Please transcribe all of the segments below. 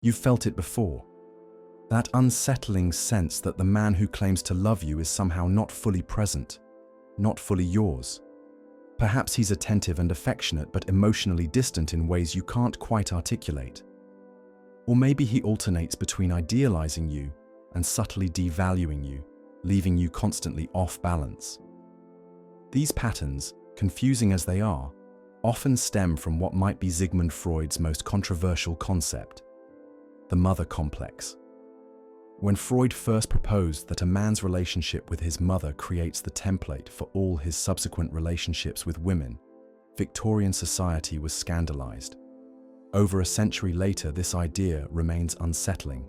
You've felt it before. That unsettling sense that the man who claims to love you is somehow not fully present, not fully yours. Perhaps he's attentive and affectionate but emotionally distant in ways you can't quite articulate. Or maybe he alternates between idealizing you and subtly devaluing you, leaving you constantly off balance. These patterns, confusing as they are, often stem from what might be Sigmund Freud's most controversial concept, the mother complex. When Freud first proposed that a man's relationship with his mother creates the template for all his subsequent relationships with women, Victorian society was scandalized. Over a century later, this idea remains unsettling,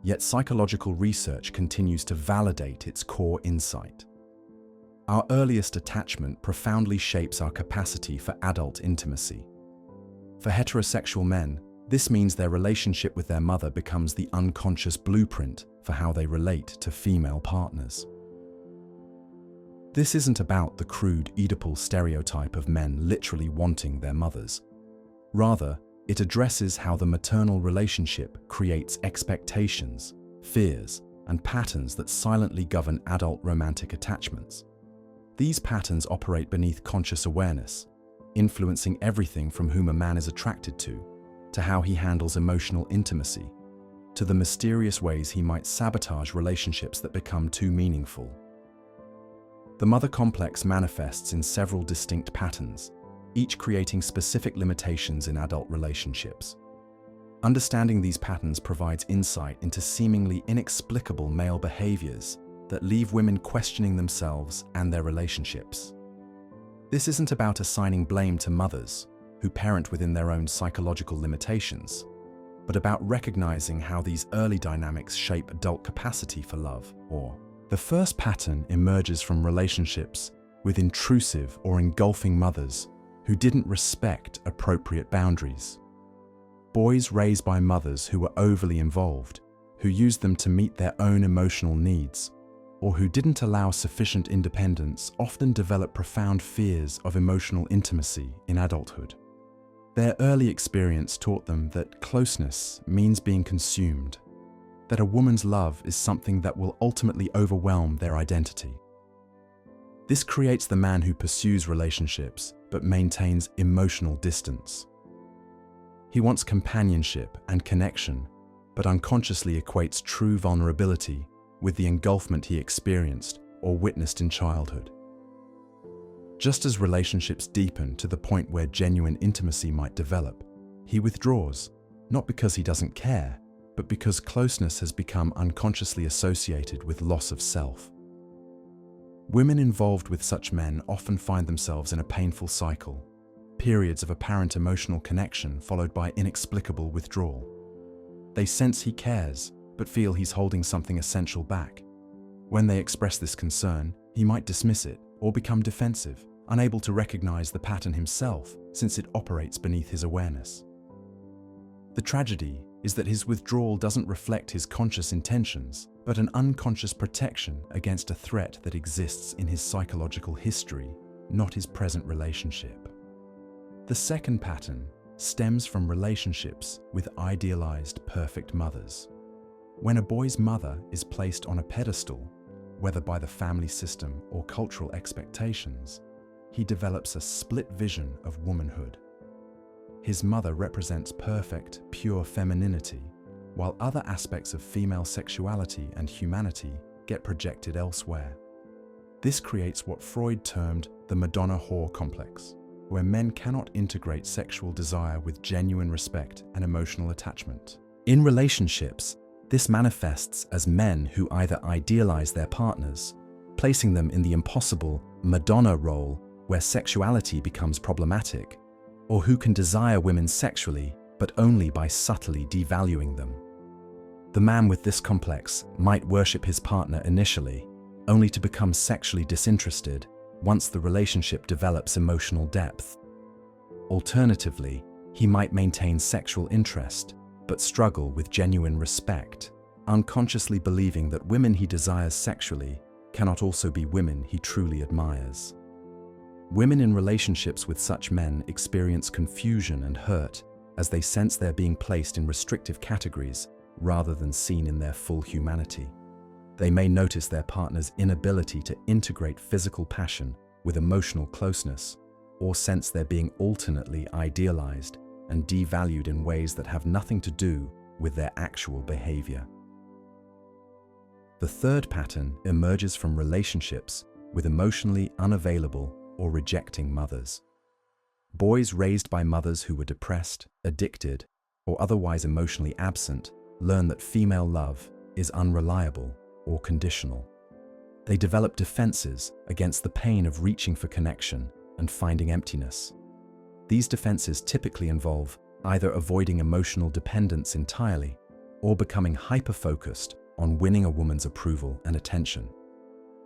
yet psychological research continues to validate its core insight. Our earliest attachment profoundly shapes our capacity for adult intimacy. For heterosexual men, this means their relationship with their mother becomes the unconscious blueprint for how they relate to female partners. This isn't about the crude Oedipal stereotype of men literally wanting their mothers. Rather, it addresses how the maternal relationship creates expectations, fears, and patterns that silently govern adult romantic attachments. These patterns operate beneath conscious awareness, influencing everything from whom a man is attracted to how he handles emotional intimacy, to the mysterious ways he might sabotage relationships that become too meaningful. The mother complex manifests in several distinct patterns, each creating specific limitations in adult relationships. Understanding these patterns provides insight into seemingly inexplicable male behaviors that leave women questioning themselves and their relationships. This isn't about assigning blame to mothers, who parent within their own psychological limitations, but about recognizing how these early dynamics shape adult capacity for love. Or, the first pattern emerges from relationships with intrusive or engulfing mothers who didn't respect appropriate boundaries. Boys raised by mothers who were overly involved, who used them to meet their own emotional needs, or who didn't allow sufficient independence often develop profound fears of emotional intimacy in adulthood. Their early experience taught them that closeness means being consumed, that a woman's love is something that will ultimately overwhelm their identity. This creates the man who pursues relationships but maintains emotional distance. He wants companionship and connection, but unconsciously equates true vulnerability with the engulfment he experienced or witnessed in childhood. Just as relationships deepen to the point where genuine intimacy might develop, he withdraws, not because he doesn't care, but because closeness has become unconsciously associated with loss of self. Women involved with such men often find themselves in a painful cycle, periods of apparent emotional connection followed by inexplicable withdrawal. They sense he cares, but feel he's holding something essential back. When they express this concern, he might dismiss it or become defensive, unable to recognize the pattern himself since it operates beneath his awareness. The tragedy is that his withdrawal doesn't reflect his conscious intentions, but an unconscious protection against a threat that exists in his psychological history, not his present relationship. The second pattern stems from relationships with idealized perfect mothers. When a boy's mother is placed on a pedestal, whether by the family system or cultural expectations, he develops a split vision of womanhood. His mother represents perfect, pure femininity, while other aspects of female sexuality and humanity get projected elsewhere. This creates what Freud termed the Madonna whore complex, where men cannot integrate sexual desire with genuine respect and emotional attachment. In relationships, this manifests as men who either idealize their partners, placing them in the impossible Madonna role where sexuality becomes problematic, or who can desire women sexually but only by subtly devaluing them. The man with this complex might worship his partner initially, only to become sexually disinterested once the relationship develops emotional depth. Alternatively, he might maintain sexual interest but struggle with genuine respect, unconsciously believing that women he desires sexually cannot also be women he truly admires. Women in relationships with such men experience confusion and hurt as they sense they're being placed in restrictive categories rather than seen in their full humanity. They may notice their partner's inability to integrate physical passion with emotional closeness, or sense they're being alternately idealized and devalued in ways that have nothing to do with their actual behavior. The third pattern emerges from relationships with emotionally unavailable or rejecting mothers. Boys raised by mothers who were depressed, addicted, or otherwise emotionally absent learn that female love is unreliable or conditional. They develop defenses against the pain of reaching for connection and finding emptiness. These defenses typically involve either avoiding emotional dependence entirely or becoming hyper-focused on winning a woman's approval and attention.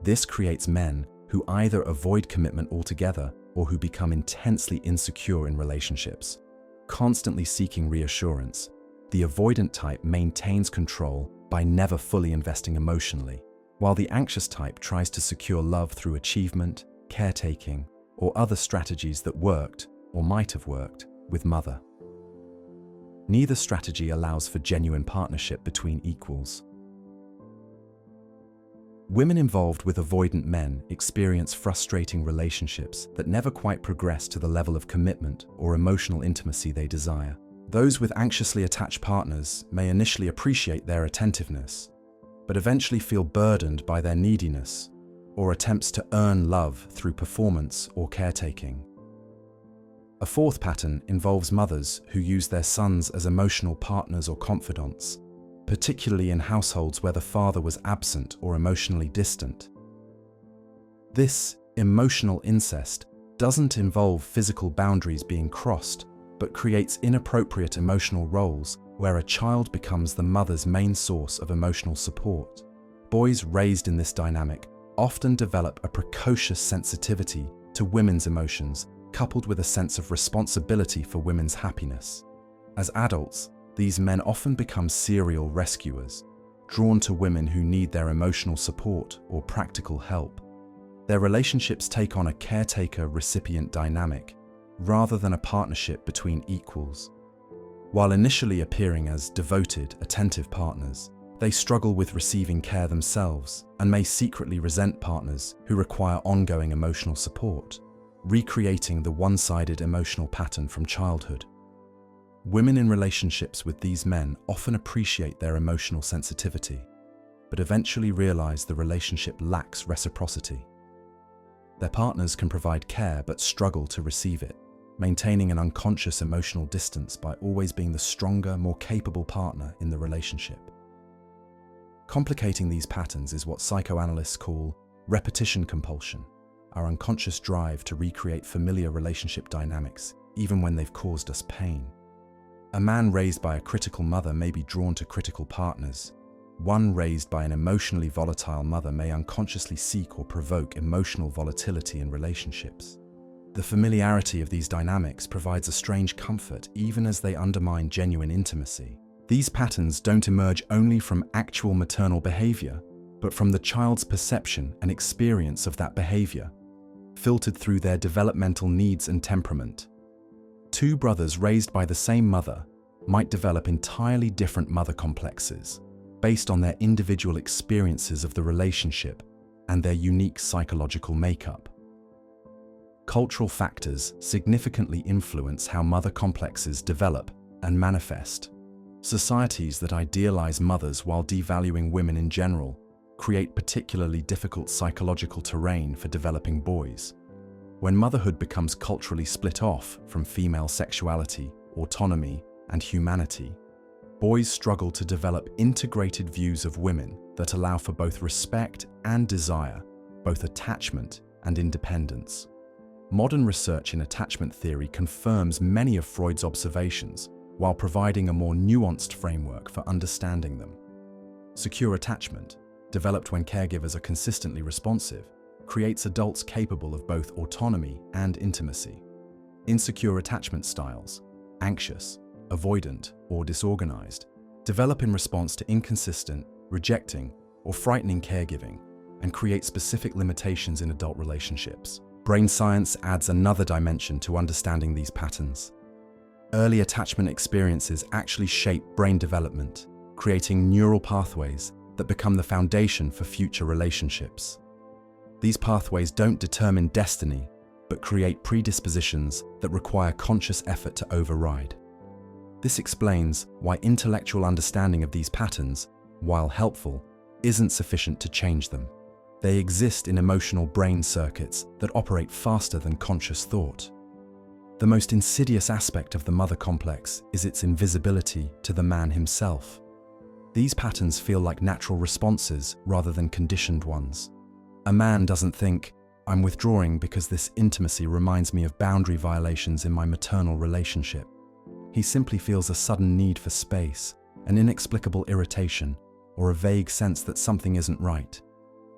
This creates men who either avoid commitment altogether or who become intensely insecure in relationships. Constantly seeking reassurance, the avoidant type maintains control by never fully investing emotionally, while the anxious type tries to secure love through achievement, caretaking, or other strategies that worked, or might have worked, with mother. Neither strategy allows for genuine partnership between equals. Women involved with avoidant men experience frustrating relationships that never quite progress to the level of commitment or emotional intimacy they desire. Those with anxiously attached partners may initially appreciate their attentiveness, but eventually feel burdened by their neediness or attempts to earn love through performance or caretaking. A fourth pattern involves mothers who use their sons as emotional partners or confidants, particularly in households where the father was absent or emotionally distant. This emotional incest doesn't involve physical boundaries being crossed, but creates inappropriate emotional roles where a child becomes the mother's main source of emotional support. Boys raised in this dynamic often develop a precocious sensitivity to women's emotions, coupled with a sense of responsibility for women's happiness. As adults, these men often become serial rescuers, drawn to women who need their emotional support or practical help. Their relationships take on a caretaker-recipient dynamic, rather than a partnership between equals. While initially appearing as devoted, attentive partners, they struggle with receiving care themselves and may secretly resent partners who require ongoing emotional support, recreating the one-sided emotional pattern from childhood. Women in relationships with these men often appreciate their emotional sensitivity, but eventually realize the relationship lacks reciprocity. Their partners can provide care but struggle to receive it, maintaining an unconscious emotional distance by always being the stronger, more capable partner in the relationship. Complicating these patterns is what psychoanalysts call repetition compulsion, our unconscious drive to recreate familiar relationship dynamics, even when they've caused us pain. A man raised by a critical mother may be drawn to critical partners. One raised by an emotionally volatile mother may unconsciously seek or provoke emotional volatility in relationships. The familiarity of these dynamics provides a strange comfort even as they undermine genuine intimacy. These patterns don't emerge only from actual maternal behavior, but from the child's perception and experience of that behavior, filtered through their developmental needs and temperament. Two brothers raised by the same mother might develop entirely different mother complexes based on their individual experiences of the relationship and their unique psychological makeup. Cultural factors significantly influence how mother complexes develop and manifest. Societies that idealize mothers while devaluing women in general create particularly difficult psychological terrain for developing boys. When motherhood becomes culturally split off from female sexuality, autonomy, and humanity, boys struggle to develop integrated views of women that allow for both respect and desire, both attachment and independence. Modern research in attachment theory confirms many of Freud's observations while providing a more nuanced framework for understanding them. Secure attachment, developed when caregivers are consistently responsive, creates adults capable of both autonomy and intimacy. Insecure attachment styles, anxious, avoidant, or disorganized, develop in response to inconsistent, rejecting, or frightening caregiving and create specific limitations in adult relationships. Brain science adds another dimension to understanding these patterns. Early attachment experiences actually shape brain development, creating neural pathways that become the foundation for future relationships. These pathways don't determine destiny, but create predispositions that require conscious effort to override. This explains why intellectual understanding of these patterns, while helpful, isn't sufficient to change them. They exist in emotional brain circuits that operate faster than conscious thought. The most insidious aspect of the mother complex is its invisibility to the man himself. These patterns feel like natural responses rather than conditioned ones. A man doesn't think, "I'm withdrawing because this intimacy reminds me of boundary violations in my maternal relationship." He simply feels a sudden need for space, an inexplicable irritation, or a vague sense that something isn't right.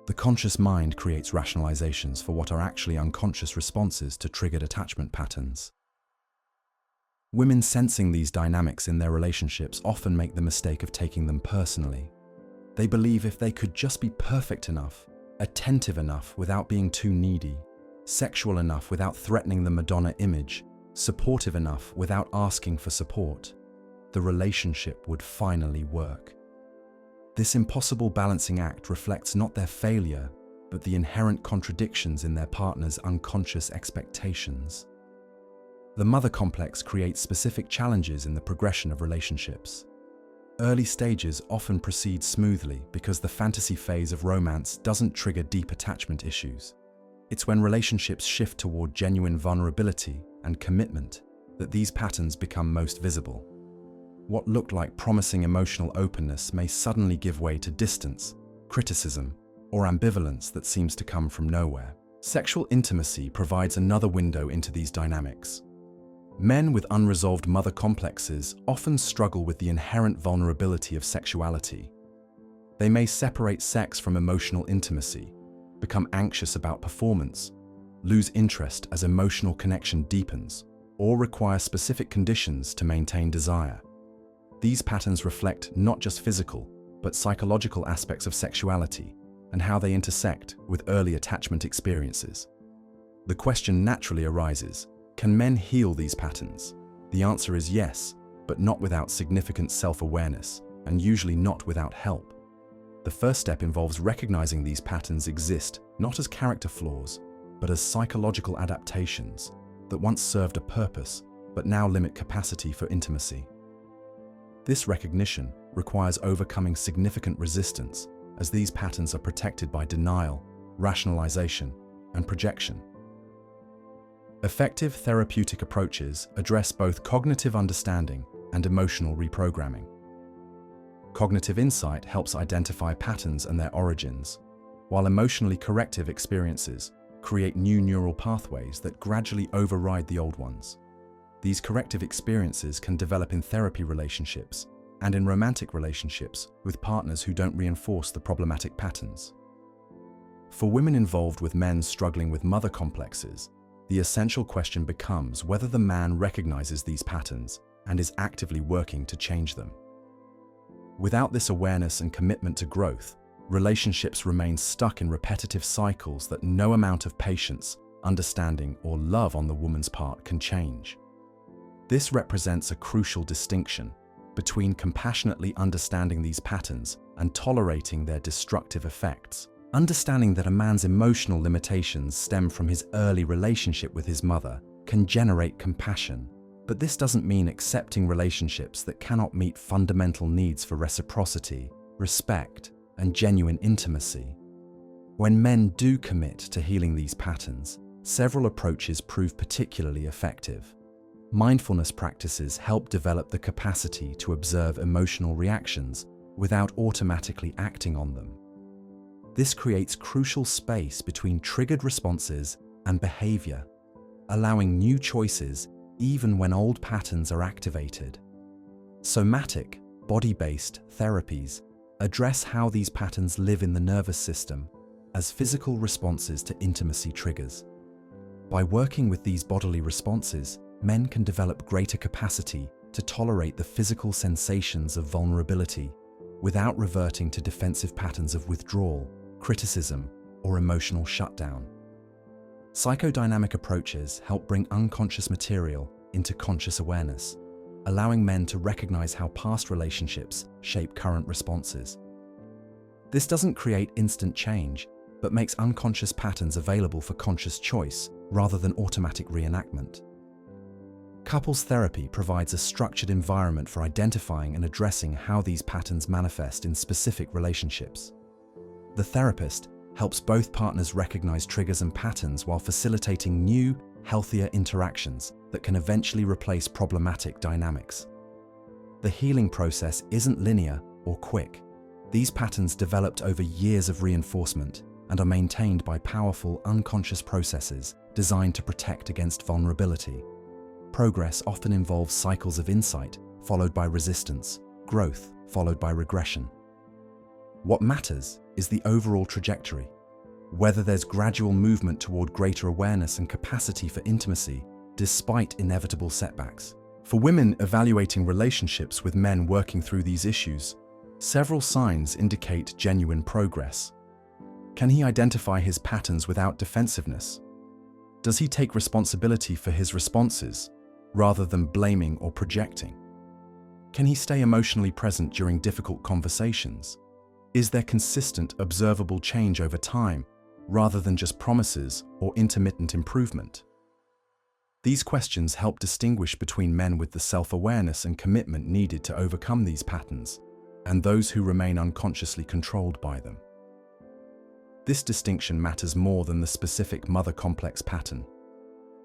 The conscious mind creates rationalizations for what are actually unconscious responses to triggered attachment patterns. Women sensing these dynamics in their relationships often make the mistake of taking them personally. They believe if they could just be perfect enough, attentive enough without being too needy, sexual enough without threatening the Madonna image, supportive enough without asking for support, the relationship would finally work. This impossible balancing act reflects not their failure, but the inherent contradictions in their partner's unconscious expectations. The mother complex creates specific challenges in the progression of relationships. Early stages often proceed smoothly because the fantasy phase of romance doesn't trigger deep attachment issues. It's when relationships shift toward genuine vulnerability and commitment that these patterns become most visible. What looked like promising emotional openness may suddenly give way to distance, criticism, or ambivalence that seems to come from nowhere. Sexual intimacy provides another window into these dynamics. Men with unresolved mother complexes often struggle with the inherent vulnerability of sexuality. They may separate sex from emotional intimacy, become anxious about performance, lose interest as emotional connection deepens, or require specific conditions to maintain desire. These patterns reflect not just physical, but psychological aspects of sexuality and how they intersect with early attachment experiences. The question naturally arises, can men heal these patterns? The answer is yes, but not without significant self-awareness, and usually not without help. The first step involves recognizing these patterns exist not as character flaws, but as psychological adaptations that once served a purpose, but now limit capacity for intimacy. This recognition requires overcoming significant resistance, as these patterns are protected by denial, rationalization, and projection. Effective therapeutic approaches address both cognitive understanding and emotional reprogramming. Cognitive insight helps identify patterns and their origins, while emotionally corrective experiences create new neural pathways that gradually override the old ones. These corrective experiences can develop in therapy relationships and in romantic relationships with partners who don't reinforce the problematic patterns. For women involved with men struggling with mother complexes, the essential question becomes whether the man recognizes these patterns and is actively working to change them. Without this awareness and commitment to growth, relationships remain stuck in repetitive cycles that no amount of patience, understanding, or love on the woman's part can change. This represents a crucial distinction between compassionately understanding these patterns and tolerating their destructive effects. Understanding that a man's emotional limitations stem from his early relationship with his mother can generate compassion, but this doesn't mean accepting relationships that cannot meet fundamental needs for reciprocity, respect, and genuine intimacy. When men do commit to healing these patterns, several approaches prove particularly effective. Mindfulness practices help develop the capacity to observe emotional reactions without automatically acting on them. This creates crucial space between triggered responses and behavior, allowing new choices even when old patterns are activated. Somatic, body-based therapies address how these patterns live in the nervous system as physical responses to intimacy triggers. By working with these bodily responses, men can develop greater capacity to tolerate the physical sensations of vulnerability without reverting to defensive patterns of withdrawal, criticism, or emotional shutdown. Psychodynamic approaches help bring unconscious material into conscious awareness, allowing men to recognize how past relationships shape current responses. This doesn't create instant change, but makes unconscious patterns available for conscious choice rather than automatic reenactment. Couples therapy provides a structured environment for identifying and addressing how these patterns manifest in specific relationships. The therapist helps both partners recognize triggers and patterns while facilitating new, healthier interactions that can eventually replace problematic dynamics. The healing process isn't linear or quick. These patterns developed over years of reinforcement and are maintained by powerful unconscious processes designed to protect against vulnerability. Progress often involves cycles of insight, followed by resistance, growth, followed by regression. What matters is the overall trajectory, whether there's gradual movement toward greater awareness and capacity for intimacy despite inevitable setbacks. For women evaluating relationships with men working through these issues, several signs indicate genuine progress. Can he identify his patterns without defensiveness? Does he take responsibility for his responses, rather than blaming or projecting? Can he stay emotionally present during difficult conversations? Is there consistent, observable change over time, rather than just promises or intermittent improvement? These questions help distinguish between men with the self-awareness and commitment needed to overcome these patterns, and those who remain unconsciously controlled by them. This distinction matters more than the specific mother complex pattern,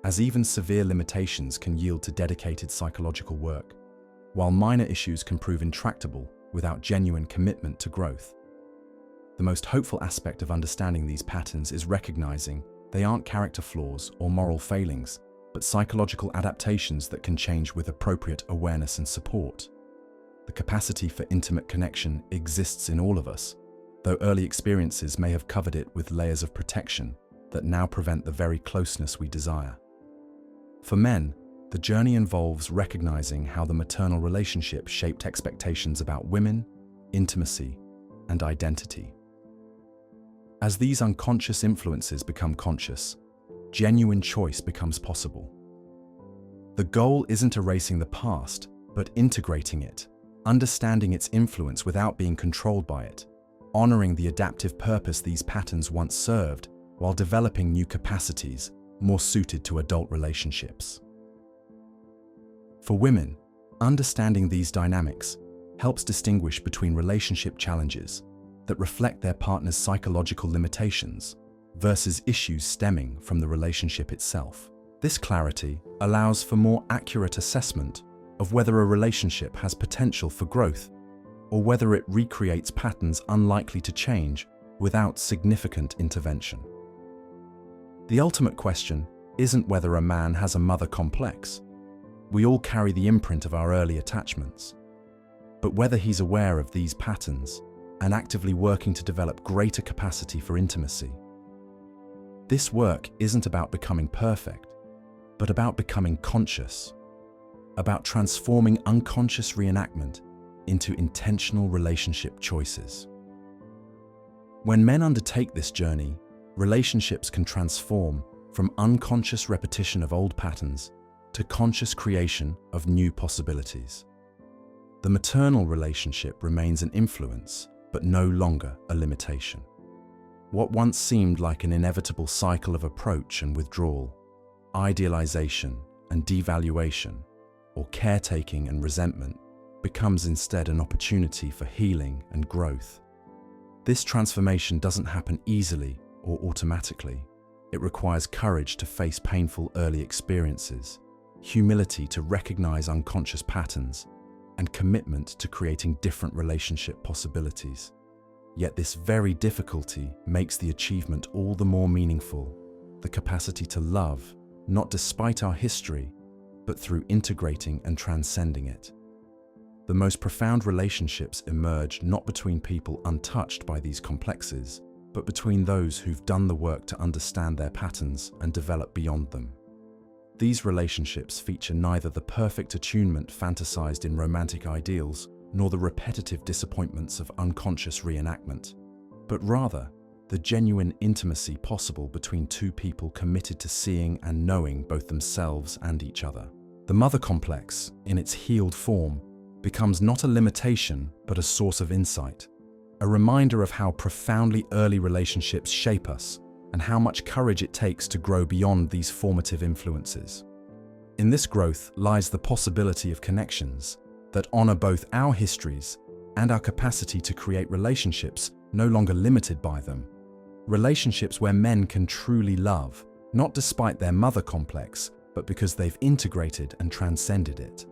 as even severe limitations can yield to dedicated psychological work, while minor issues can prove intractable without genuine commitment to growth. The most hopeful aspect of understanding these patterns is recognizing they aren't character flaws or moral failings, but psychological adaptations that can change with appropriate awareness and support. The capacity for intimate connection exists in all of us, though early experiences may have covered it with layers of protection that now prevent the very closeness we desire. For men, the journey involves recognizing how the maternal relationship shaped expectations about women, intimacy, and identity. As these unconscious influences become conscious, genuine choice becomes possible. The goal isn't erasing the past, but integrating it, understanding its influence without being controlled by it, honoring the adaptive purpose these patterns once served while developing new capacities more suited to adult relationships. For women, understanding these dynamics helps distinguish between relationship challenges that reflect their partner's psychological limitations versus issues stemming from the relationship itself. This clarity allows for more accurate assessment of whether a relationship has potential for growth or whether it recreates patterns unlikely to change without significant intervention. The ultimate question isn't whether a man has a mother complex. We all carry the imprint of our early attachments. But whether he's aware of these patterns and actively working to develop greater capacity for intimacy. This work isn't about becoming perfect, but about becoming conscious, about transforming unconscious reenactment into intentional relationship choices. When men undertake this journey, relationships can transform from unconscious repetition of old patterns to conscious creation of new possibilities. The maternal relationship remains an influence, but no longer a limitation. What once seemed like an inevitable cycle of approach and withdrawal, idealization and devaluation, or caretaking and resentment, becomes instead an opportunity for healing and growth. This transformation doesn't happen easily or automatically. It requires courage to face painful early experiences, humility to recognize unconscious patterns, and commitment to creating different relationship possibilities. Yet this very difficulty makes the achievement all the more meaningful, the capacity to love, not despite our history, but through integrating and transcending it. The most profound relationships emerge not between people untouched by these complexes, but between those who've done the work to understand their patterns and develop beyond them. These relationships feature neither the perfect attunement fantasized in romantic ideals, nor the repetitive disappointments of unconscious reenactment, but rather the genuine intimacy possible between two people committed to seeing and knowing both themselves and each other. The mother complex, in its healed form, becomes not a limitation but a source of insight, a reminder of how profoundly early relationships shape us and how much courage it takes to grow beyond these formative influences. In this growth lies the possibility of connections that honor both our histories and our capacity to create relationships no longer limited by them. Relationships where men can truly love, not despite their mother complex, but because they've integrated and transcended it.